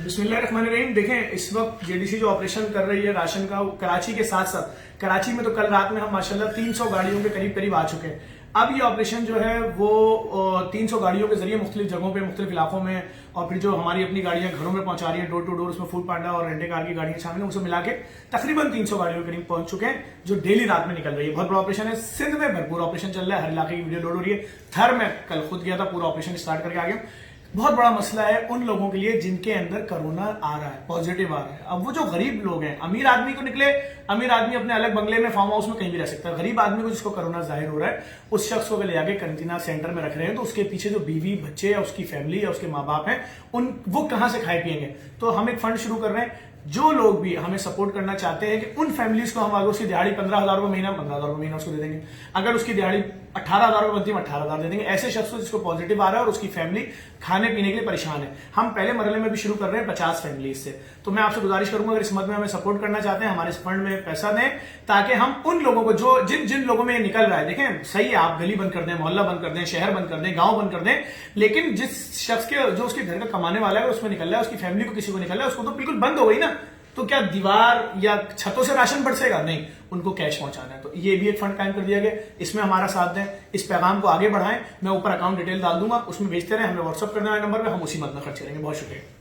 बिस्मिल्लाहिर्रहमानिर्रहीम। देखें, इस वक्त जेडीसी जो ऑपरेशन कर रही है राशन का, कराची के साथ साथ कराची में तो कल रात में हम माशाल्लाह 300 गाड़ियों के करीब करीब आ चुके हैं। अब ये ऑपरेशन जो है वो 300 गाड़ियों के जरिए मुख्तलिफ जगहों पे, मुख्तलिफ इलाकों में, और फिर जो हमारी अपनी गाड़ियां घरों में पहुंचा रही है डोर टू डोर, उसमें फूड पांडा और रेंटे कार की गाड़ियां शामिल हैं, उसे मिला के तकरीबन 300 गाड़ियों के करीब पहुंच चुके हैं जो डेली रात में निकल रही है। बहुत बड़ा ऑपरेशन है। सिंध में भरपूर ऑपरेशन चल रहा है, हर इलाके की वीडियो लोड हो रही है। थर में कल खुद गया था, पूरा ऑपरेशन स्टार्ट करके आ गया। बहुत बड़ा मसला है उन लोगों के लिए जिनके अंदर कोरोना आ रहा है, पॉजिटिव आ रहा है। अब वो जो गरीब लोग हैं, अमीर आदमी को निकले, अमीर आदमी अपने अलग बंगले में, फार्म हाउस में कहीं भी रह सकता है। गरीब आदमी को जिसको कोरोना जाहिर हो रहा है, उस शख्स को ले जाके क्वारंटीन सेंटर में रख रहे हैं, तो उसके पीछे जो बीवी बच्चे या उसकी फैमिली या उसके माँ बाप हैं, वो कहां से खाए पिएंगे। तो हम एक फंड शुरू कर रहे हैं। जो लोग भी हमें सपोर्ट करना चाहते हैं कि उन फैमिलीज को हम, अगर उसकी दिहाड़ी 15,000 रुपए महीना, 15,000 रुपए महीना उसको दे देंगे। अगर उसकी दिहाड़ी 18,000 रुपए बनती है, 18,000 दे देंगे। ऐसे शख्स को जिसको पॉजिटिव आ रहा है और उसकी फैमिली खाने पीने के लिए परेशान है। हम पहले मरहले में भी शुरू कर रहे हैं 50 फैमिलीज से। तो मैं आपसे गुजारिश करूंगा, अगर इस मद में हमें सपोर्ट करना चाहते हैं, हमारे इस फंड में पैसा दें, ताकि हम उन लोगों को जो जिन लोगों में निकल रहा है, देखें सही है, आप गली बंद कर दें, मोहल्ला बंद कर दें, शहर बंद कर दें, गांव बंद कर दें, लेकिन जिस शख्स के, जो उसके घर का कमाने वाला है, उसमें निकल रहा है, उसकी फैमिली को किसी को निकल रहा है, उसको तो बिल्कुल बंद हो गई ना। तो क्या दीवार या छतों से राशन बरसेगा? नहीं, उनको कैश पहुंचाना है। तो ये भी एक फंड कायम कर दिया गया, इसमें हमारा साथ दें, इस पैगाम को आगे बढ़ाएं। मैं ऊपर अकाउंट डिटेल डाल दूंगा, उसमें भेजते रहे, हमें व्हाट्सअप करने वाले नंबर पे, हम उसी मद में खर्च करेंगे। बहुत शुक्रिया।